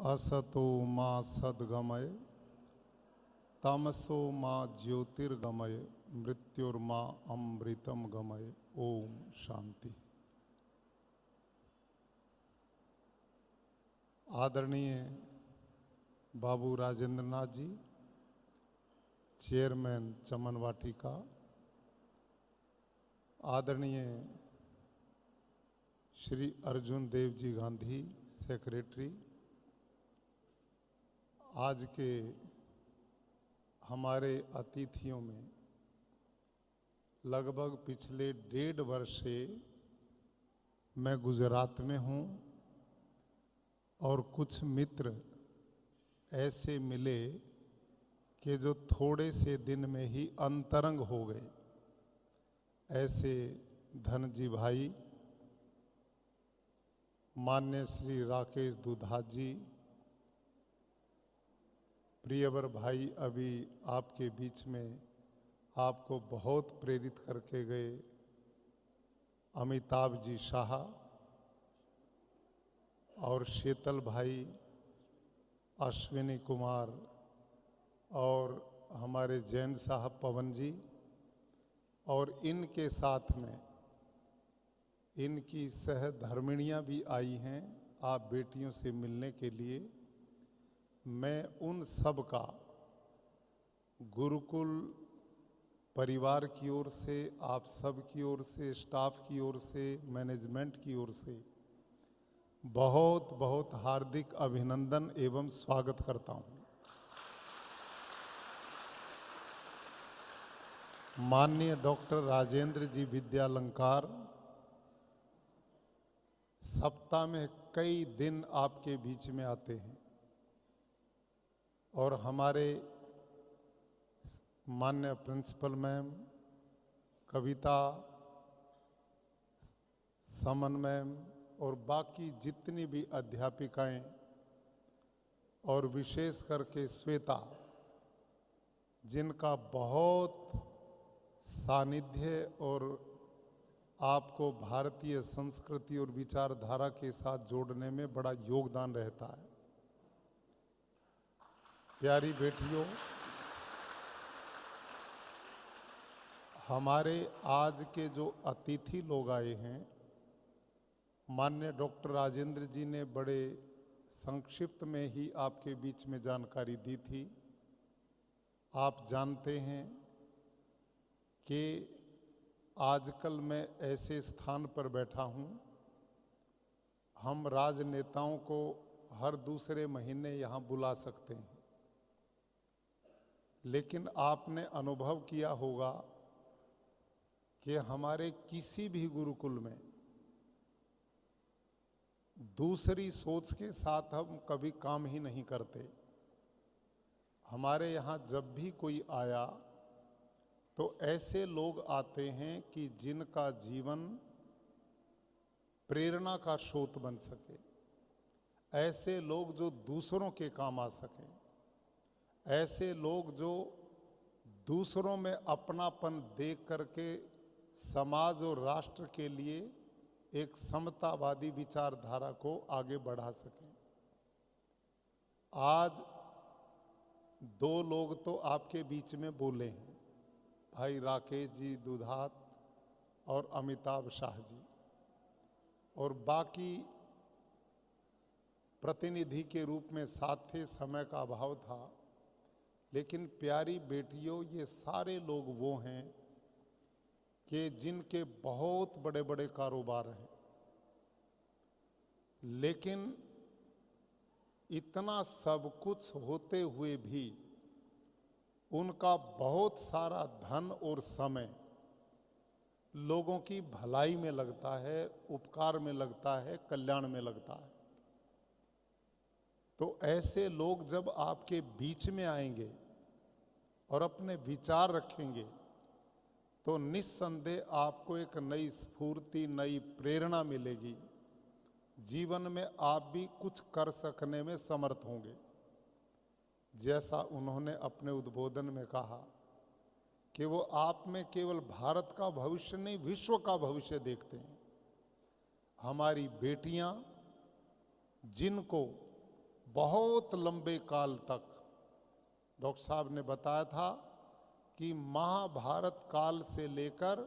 असतो मा सद्गमय तमसो मा ज्योतिर्गमय मृत्युर्मा अमृतम गमय। ओम शांति। आदरणीय बाबू राजेंद्र नाथ जी, चेयरमैन चमन वाटिका, आदरणीय श्री अर्जुन देव जी गांधी सेक्रेटरी, आज के हमारे अतिथियों में लगभग पिछले 1.5 वर्ष से मैं गुजरात में हूँ और कुछ मित्र ऐसे मिले कि जो थोड़े से दिन में ही अंतरंग हो गए। ऐसे धनजी भाई, मान्य श्री राकेश दुधात जी, प्रियवर भाई अभी आपके बीच में आपको बहुत प्रेरित करके गए अमिताभ जी शाह, और शीतल भाई, अश्विनी कुमार, और हमारे जैन साहब पवन जी, और इनके साथ में इनकी सहधर्मिणियाँ भी आई हैं आप बेटियों से मिलने के लिए। मैं उन सब का गुरुकुल परिवार की ओर से, आप सब की ओर से, स्टाफ की ओर से, मैनेजमेंट की ओर से बहुत बहुत हार्दिक अभिनंदन एवं स्वागत करता हूं। माननीय डॉक्टर राजेंद्र जी विद्यालंकार सप्ताह में कई दिन आपके बीच में आते हैं और हमारे माननीय प्रिंसिपल मैम, कविता, समन मैम और बाकी जितनी भी अध्यापिकाएं और विशेष करके श्वेता, जिनका बहुत सानिध्य और आपको भारतीय संस्कृति और विचारधारा के साथ जोड़ने में बड़ा योगदान रहता है। प्यारी बेटियों, हमारे आज के जो अतिथि लोग आए हैं, माननीय डॉक्टर राजेंद्र जी ने बड़े संक्षिप्त में ही आपके बीच में जानकारी दी थी। आप जानते हैं कि आजकल मैं ऐसे स्थान पर बैठा हूँ, हम राजनेताओं को हर दूसरे महीने यहाँ बुला सकते हैं, लेकिन आपने अनुभव किया होगा कि हमारे किसी भी गुरुकुल में दूसरी सोच के साथ हम कभी काम ही नहीं करते। हमारे यहाँ जब भी कोई आया तो ऐसे लोग आते हैं कि जिनका जीवन प्रेरणा का स्रोत बन सके, ऐसे लोग जो दूसरों के काम आ सकें, ऐसे लोग जो दूसरों में अपनापन देख करके समाज और राष्ट्र के लिए एक समतावादी विचारधारा को आगे बढ़ा सकें। आज 2 लोग तो आपके बीच में बोले हैं, भाई राकेश जी दुधात और अमिताभ शाह जी, और बाकी प्रतिनिधि के रूप में साथ थे, समय का अभाव था। लेकिन प्यारी बेटियों, ये सारे लोग वो हैं कि जिनके बहुत बड़े बड़े कारोबार हैं, लेकिन इतना सब कुछ होते हुए भी उनका बहुत सारा धन और समय लोगों की भलाई में लगता है, उपकार में लगता है, कल्याण में लगता है। तो ऐसे लोग जब आपके बीच में आएंगे और अपने विचार रखेंगे तो निस्संदेह आपको एक नई स्फूर्ति, नई प्रेरणा मिलेगी। जीवन में आप भी कुछ कर सकने में समर्थ होंगे। जैसा उन्होंने अपने उद्बोधन में कहा कि वो आप में केवल भारत का भविष्य नहीं, विश्व का भविष्य देखते हैं। हमारी बेटियां जिनको बहुत लंबे काल तक डॉक्टर साहब ने बताया था कि महाभारत काल से लेकर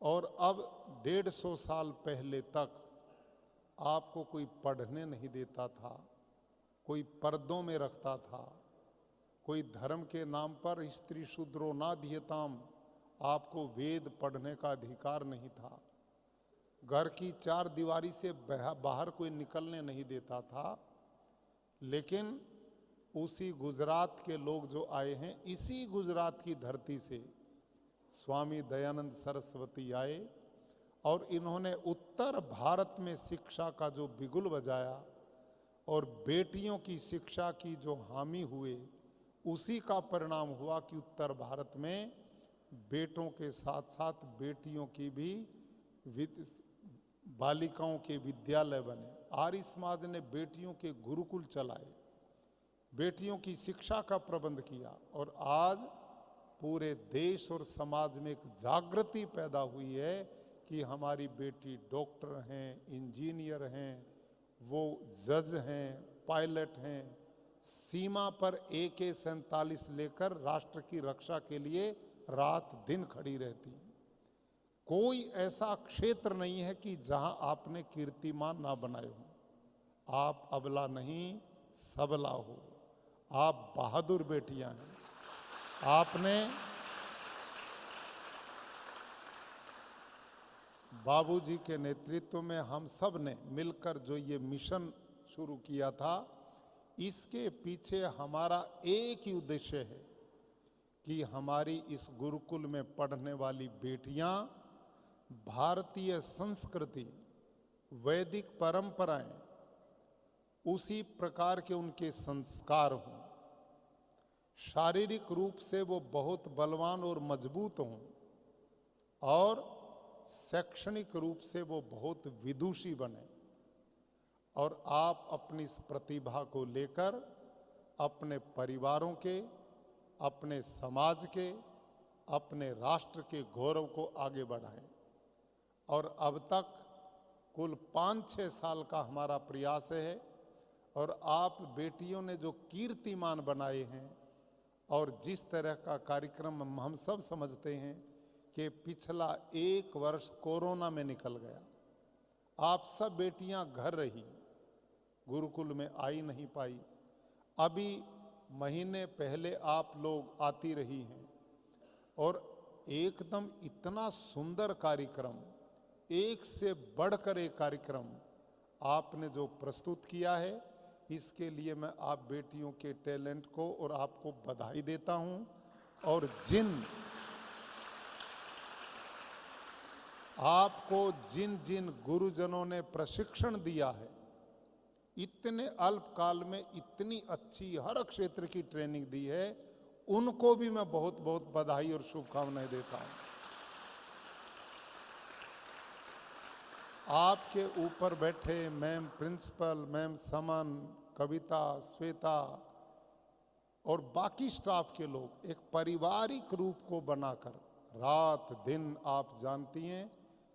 और अब 150 साल पहले तक आपको कोई पढ़ने नहीं देता था, कोई पर्दों में रखता था, कोई धर्म के नाम पर स्त्री शूद्रो नाध्यताम, आपको वेद पढ़ने का अधिकार नहीं था, घर की 4 दीवारी से बाहर कोई निकलने नहीं देता था। लेकिन उसी गुजरात के लोग जो आए हैं, इसी गुजरात की धरती से स्वामी दयानंद सरस्वती आए और इन्होंने उत्तर भारत में शिक्षा का जो बिगुल बजाया और बेटियों की शिक्षा की जो हामी हुए, उसी का परिणाम हुआ कि उत्तर भारत में बेटों के साथ साथ बेटियों की भी बालिकाओं के विद्यालय बने। आर्य समाज ने बेटियों के गुरुकुल चलाए, बेटियों की शिक्षा का प्रबंध किया और आज पूरे देश और समाज में एक जागृति पैदा हुई है कि हमारी बेटी डॉक्टर हैं, इंजीनियर हैं, वो जज हैं, पायलट हैं, सीमा पर AK-47 लेकर राष्ट्र की रक्षा के लिए रात दिन खड़ी रहती हैं। कोई ऐसा क्षेत्र नहीं है कि जहां आपने कीर्तिमान ना बनाए हो। आप अबला नहीं सबला हो, आप बहादुर बेटियां हैं। आपने बाबूजी के नेतृत्व में हम सब ने मिलकर जो ये मिशन शुरू किया था, इसके पीछे हमारा एक ही उद्देश्य है कि हमारी इस गुरुकुल में पढ़ने वाली बेटियां भारतीय संस्कृति, वैदिक परंपराएं, उसी प्रकार के उनके संस्कार हों, शारीरिक रूप से वो बहुत बलवान और मजबूत हों और शैक्षणिक रूप से वो बहुत विदुषी बने। और आप अपनी इस प्रतिभा को लेकर अपने परिवारों के, अपने समाज के, अपने राष्ट्र के गौरव को आगे बढ़ाएं। और अब तक कुल 5-6 साल का हमारा प्रयास है और आप बेटियों ने जो कीर्तिमान बनाए हैं और जिस तरह का कार्यक्रम हम सब समझते हैं कि पिछला 1 वर्ष कोरोना में निकल गया, आप सब बेटियां घर रही, गुरुकुल में आई नहीं पाई। अभी महीने पहले आप लोग आती रही हैं और एकदम इतना सुंदर कार्यक्रम, एक से बढ़कर एक कार्यक्रम आपने जो प्रस्तुत किया है, इसके लिए मैं आप बेटियों के टैलेंट को और आपको बधाई देता हूं। और जिन जिन गुरुजनों ने प्रशिक्षण दिया है, इतने अल्प काल में इतनी अच्छी हर क्षेत्र की ट्रेनिंग दी है, उनको भी मैं बहुत बहुत बधाई और शुभकामनाएं देता हूं। आपके ऊपर बैठे मैम प्रिंसिपल, मैम समन, कविता, श्वेता और बाकी स्टाफ के लोग एक पारिवारिक रूप को बनाकर रात दिन, आप जानती हैं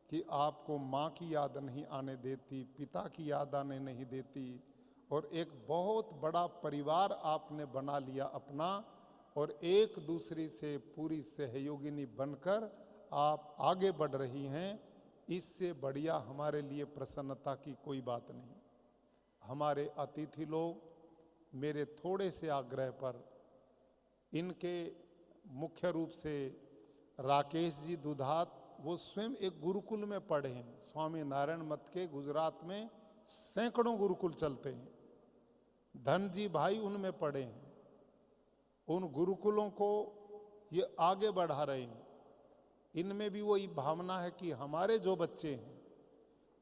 कि आपको माँ की याद नहीं आने देती, पिता की याद आने नहीं देती, और एक बहुत बड़ा परिवार आपने बना लिया अपना, और एक दूसरे से पूरी सहयोगिनी बनकर आप आगे बढ़ रही हैं। इससे बढ़िया हमारे लिए प्रसन्नता की कोई बात नहीं। हमारे अतिथि लोग मेरे थोड़े से आग्रह पर, इनके मुख्य रूप से राकेश जी दुधात, वो स्वयं एक गुरुकुल में पढ़े हैं, स्वामी नारायण मठ के गुजरात में सैकड़ों गुरुकुल चलते हैं। धन जी भाई उनमें पढ़े हैं, उन गुरुकुलों को ये आगे बढ़ा रहे हैं। इनमें भी वही भावना है कि हमारे जो बच्चे हैं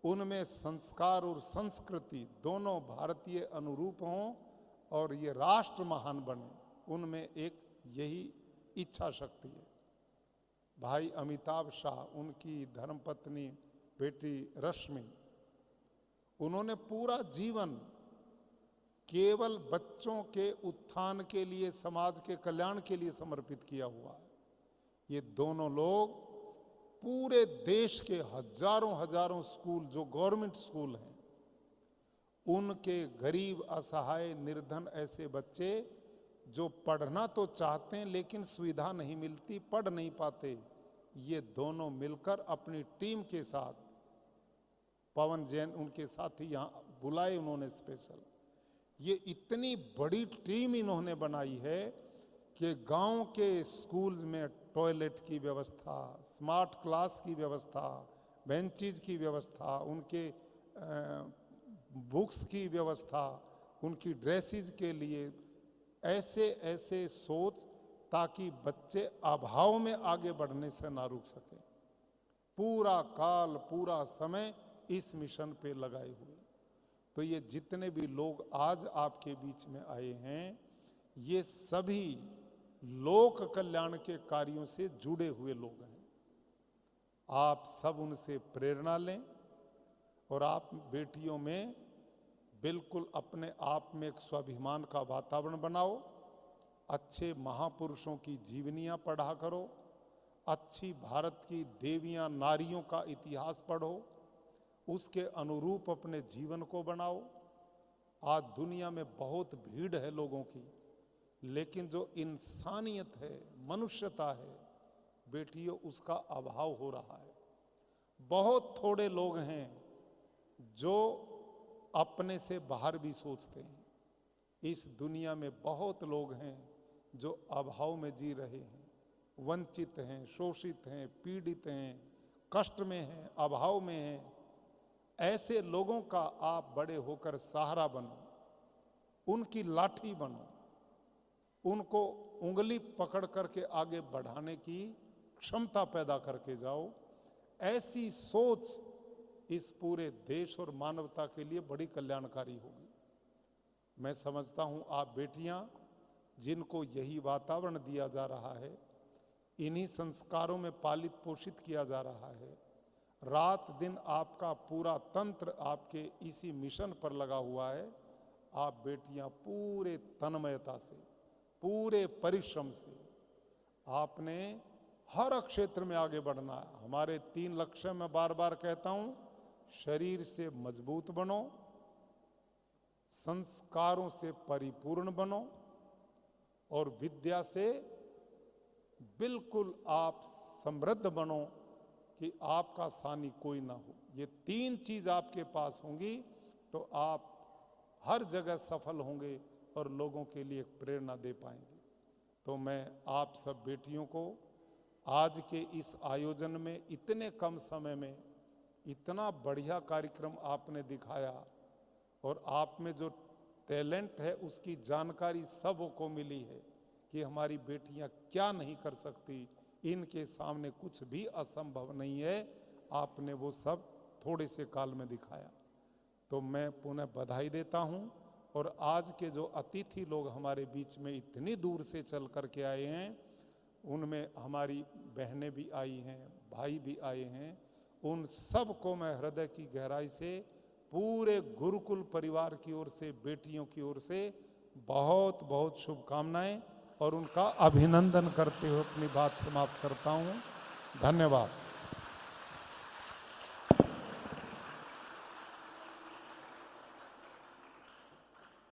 उनमें संस्कार और संस्कृति दोनों भारतीय अनुरूप हों और ये राष्ट्र महान बने, उनमें एक यही इच्छा शक्ति है। भाई अमिताभ शाह, उनकी धर्मपत्नी बेटी रश्मि, उन्होंने पूरा जीवन केवल बच्चों के उत्थान के लिए, समाज के कल्याण के लिए समर्पित किया हुआ है। ये दोनों लोग पूरे देश के हजारों हजारों स्कूल जो गवर्नमेंट स्कूल हैं, उनके गरीब, असहाय, निर्धन ऐसे बच्चे जो पढ़ना तो चाहते हैं लेकिन सुविधा नहीं मिलती, पढ़ नहीं पाते, ये दोनों मिलकर अपनी टीम के साथ, पवन जैन उनके साथी यहाँ बुलाए उन्होंने स्पेशल, ये इतनी बड़ी टीम इन्होंने बनाई है कि गांव के स्कूल में टॉयलेट की व्यवस्था, स्मार्ट क्लास की व्यवस्था, बेंचेज की व्यवस्था, उनके बुक्स की व्यवस्था, उनकी ड्रेसेज के लिए ऐसे ऐसे सोच ताकि बच्चे अभाव में आगे बढ़ने से ना रुक सके। पूरा काल, पूरा समय इस मिशन पे लगाए हुए। तो ये जितने भी लोग आज आपके बीच में आए हैं, ये सभी लोक कल्याण के कार्यों से जुड़े हुए लोग हैं। आप सब उनसे प्रेरणा लें और आप बेटियों में बिल्कुल अपने आप में एक स्वाभिमान का वातावरण बनाओ। अच्छे महापुरुषों की जीवनियां पढ़ा करो, अच्छी भारत की देवियां, नारियों का इतिहास पढ़ो, उसके अनुरूप अपने जीवन को बनाओ। आज दुनिया में बहुत भीड़ है लोगों की, लेकिन जो इंसानियत है, मनुष्यता है, बेटियों, उसका अभाव हो रहा है। बहुत थोड़े लोग हैं जो अपने से बाहर भी सोचते हैं। इस दुनिया में बहुत लोग हैं जो अभाव में जी रहे हैं, वंचित हैं, शोषित हैं, पीड़ित हैं, कष्ट में हैं, अभाव में हैं। ऐसे लोगों का आप बड़े होकर सहारा बनो, उनकी लाठी बनो, उनको उंगली पकड़ करके आगे बढ़ाने की क्षमता पैदा करके जाओ। ऐसी सोच इस पूरे देश और मानवता के लिए बड़ी कल्याणकारी होगी। मैं समझता हूं आप बेटियां, जिनको यही वातावरण दिया जा रहा है, इन्हीं संस्कारों में पालित पोषित किया जा रहा है, रात दिन आपका पूरा तंत्र आपके इसी मिशन पर लगा हुआ है। आप बेटियां पूरे तन्मयता से, पूरे परिश्रम से आपने हर क्षेत्र में आगे बढ़ना है। हमारे 3 लक्ष्य मैं बार बार कहता हूं, शरीर से मजबूत बनो, संस्कारों से परिपूर्ण बनो और विद्या से बिल्कुल आप समृद्ध बनो कि आपका सानी कोई ना हो। ये 3 चीज आपके पास होंगी तो आप हर जगह सफल होंगे और लोगों के लिए प्रेरणा दे पाएंगे। तो मैं आप सब बेटियों को आज के इस आयोजन में इतने कम समय में इतना बढ़िया कार्यक्रम आपने दिखाया और आप में जो टैलेंट है उसकी जानकारी सबको मिली है कि हमारी बेटियां क्या नहीं कर सकती, इनके सामने कुछ भी असंभव नहीं है। आपने वो सब थोड़े से काल में दिखाया। तो मैं पुनः बधाई देता हूं। और आज के जो अतिथि लोग हमारे बीच में इतनी दूर से चल कर के आए हैं, उनमें हमारी बहनें भी आई हैं, भाई भी आए हैं, उन सब को मैं हृदय की गहराई से पूरे गुरुकुल परिवार की ओर से, बेटियों की ओर से बहुत बहुत शुभकामनाएं और उनका अभिनंदन करते हुए अपनी बात समाप्त करता हूं। धन्यवाद।